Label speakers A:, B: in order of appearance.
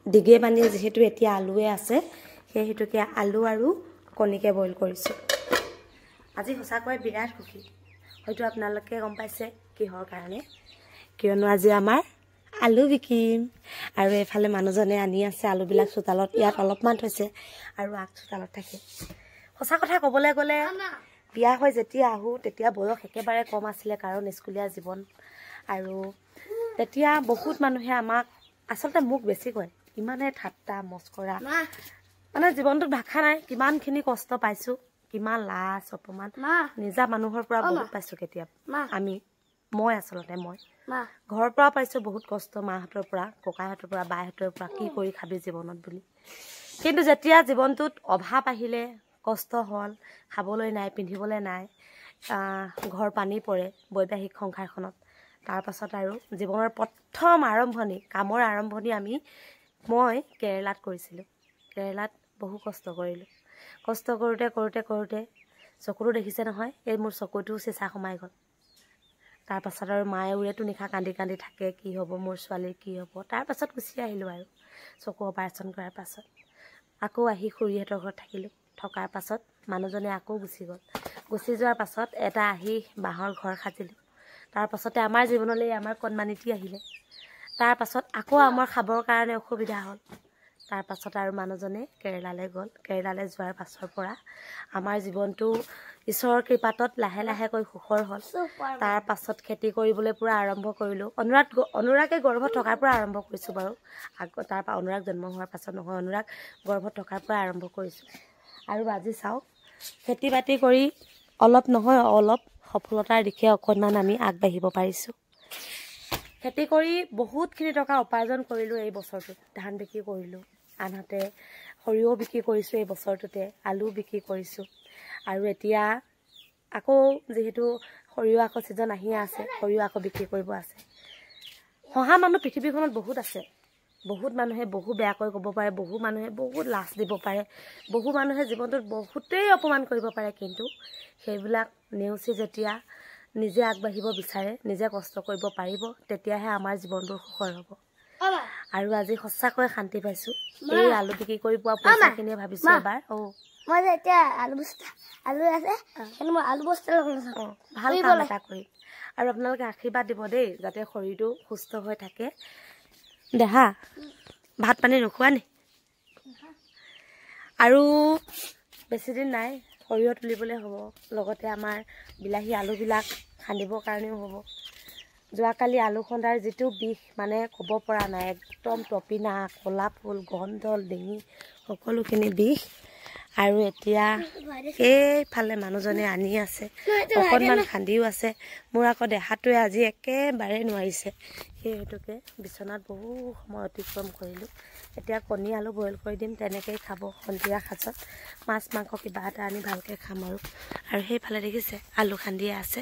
A: ডিগে পানী যেহেতু এতিয়া আলুৱে আছে সেইহেতুকে আলু আৰু কণীকে বইল কৰিছোঁ আজি সঁচাকৈ বিৰাট সুখী হয়তো আপোনালোকে গম পাইছে কিহৰ কাৰণে কিয়নো আজি আমাৰ আলু বিকিম আৰু এফালে মানুহজনে আনি আছে আলুবিলাক চোতালত ইয়াত অলপমান থৈছে আৰু আগ চোতালত থাকে সঁচা কথা ক'বলৈ গ'লে বিয়া হৈ যেতিয়া আহোঁ তেতিয়া বয়স একেবাৰে কম আছিলে কাৰণ স্কুলীয়া জীৱন আৰু তেতিয়া বহুত মানুহে আমাক আচলতে মোক বেছি কয় ইমানে ঠাট্টা মস্কৰা মানে জীৱনটোত ভাষা নাই কিমানখিনি কষ্ট পাইছোঁ কিমান লাজ অপমান নিজা মানুহৰ পৰা বহুত পাইছোঁ কেতিয়াবা মই ঘৰৰ পৰা পাইছোঁ বহুত কষ্ট মাহঁতৰ পৰা ককাহঁতৰ পৰা বাইহঁতৰ পৰা কি কৰি খাবি জীৱনত বুলি কিন্তু যেতিয়া জীৱনটোত অভাৱ আহিলে কষ্ট হ'ল খাবলৈ নাই পিন্ধিবলৈ নাই ঘৰ পানী পৰে বৈবাহিক সংসাৰখনত তাৰ পাছত আৰু জীৱনৰ প্ৰথম আৰম্ভণি কামৰ আৰম্ভণি মই কেৰেলাত কৰিছিলোঁ কেৰেলাত বহু কষ্ট কৰিলোঁ কষ্ট কৰোঁতে চকুটো দেখিছে নহয় এই মোৰ চকুটো চেঁচা সোমাই গ'ল তাৰ পাছত আৰু মায়ে উৰেটো নিশা কান্দি কান্দি থাকে কি হ'ব মোৰ ছোৱালীৰ কি হ'ব তাৰ পাছত গুচি আহিলোঁ আৰু চকু অপাৰেশ্যন কৰাৰ পাছত আকৌ আহি খুৰীহঁতৰ ঘৰত থাকিলোঁ থকাৰ পাছত মানুহজনে আকৌ গুচি গ'ল গুচি যোৱাৰ পাছত এটা আহি বাঁহৰ ঘৰ সাজিলোঁ তাৰ পাছতে আমাৰ জীৱনলৈ আমাৰ কণমানিটি আহিলে তাৰ পাছত আকৌ আমাৰ খাবৰ কাৰণে অসুবিধা হ'ল তাৰ পাছত আৰু মানুহজনে কেৰেলালৈ গ'ল কেৰেলালৈ যোৱাৰ পাছৰ পৰা আমাৰ জীৱনটো ঈশ্বৰৰ কৃপাত লাহে লাহেকৈ সুখৰ হ'ল তাৰ পাছত খেতি কৰিবলৈ পুৰা আৰম্ভ কৰিলোঁ অনুৰাগে গৰ্ভত থকাৰ পৰা আৰম্ভ কৰিছোঁ বাৰু তাৰ পৰা অনুৰাগ জন্ম হোৱাৰ পাছত নহয় অনুৰাগ গৰ্ভত থকাৰ পৰা আৰম্ভ কৰিছোঁ আৰু আজি চাওক খেতি বাতি কৰি অলপ নহয় অলপ সফলতাৰ দিশে অকণমান আমি আগবাঢ়িব পাৰিছোঁ খেতি কৰি বহুতখিনি টকা উপাৰ্জন কৰিলোঁ এই বছৰটোত ধান বিক্ৰী কৰিলোঁ আনহাতে সৰিয়হ বিক্ৰী কৰিছোঁ এই বছৰটোতে আলু বিক্ৰী কৰিছোঁ আৰু এতিয়া আকৌ যিহেতু সৰিয়হ আকৌ ছিজন আহিয়ে আছে সৰিয়হ আকৌ বিক্ৰী কৰিব আছে হহা মানুহ পৃথিৱীখনত বহুত আছে বহুত মানুহে বহু বেয়াকৈ ক'ব পাৰে বহু মানুহে বহুত লাজ দিব পাৰে বহু মানুহে জীৱনটোত বহুতেই অপমান কৰিব পাৰে কিন্তু সেইবিলাক নেওচি যেতিয়া নিজে আগবাঢ়িব বিচাৰে নিজে কষ্ট কৰিব পাৰিব তেতিয়াহে আমাৰ জীৱনবোৰ সুখৰ হ'ব আৰু আজি সঁচাকৈ শান্তি পাইছোঁ এই আলু বিক্ৰী কৰি পোৱা পইচাখিনিয়ে ভাবিছোঁ এবাৰ
B: মই এতিয়া আলু আছে কিন্তু মই আলু বস্তা
A: ভাল কাম এটা কৰিম আৰু আপোনালোকে আশীৰ্বাদ দিব দেই যাতে শৰীৰটো সুস্থ হৈ থাকে দেহা ভাত পানী নোখোৱা নি আৰু বেছিদিন নাই সৰিয়হ তুলিবলৈ হ'ব লগতে আমাৰ বিলাহী আলুবিলাক খান্দিবৰ কাৰণেও হ'ব যোৱাকালি আলু খন্দাৰ যিটো বিষ মানে ক'ব পৰা নাই একদম টপিনা ক'লা ফুল গন্ধল ডিঙি সকলোখিনি বিষ আৰু এতিয়া এইফালে মানুহজনে আনি আছে অকণমান খান্দিও আছে মোৰ আকৌ দেহাটোৱে আজি একেবাৰে নোৱাৰিছে সেইহেতুকে বিচনাত বহু সময় অতিক্ৰম কৰিলোঁ এতিয়া কণী আলু বইল কৰি দিম তেনেকৈয়ে খাব সন্ধিয়া সাজত মাছ মাংস কিবা এটা আনি ভালকৈ খাম আৰু সেইফালে দেখিছে আলু খান্দিয়ে আছে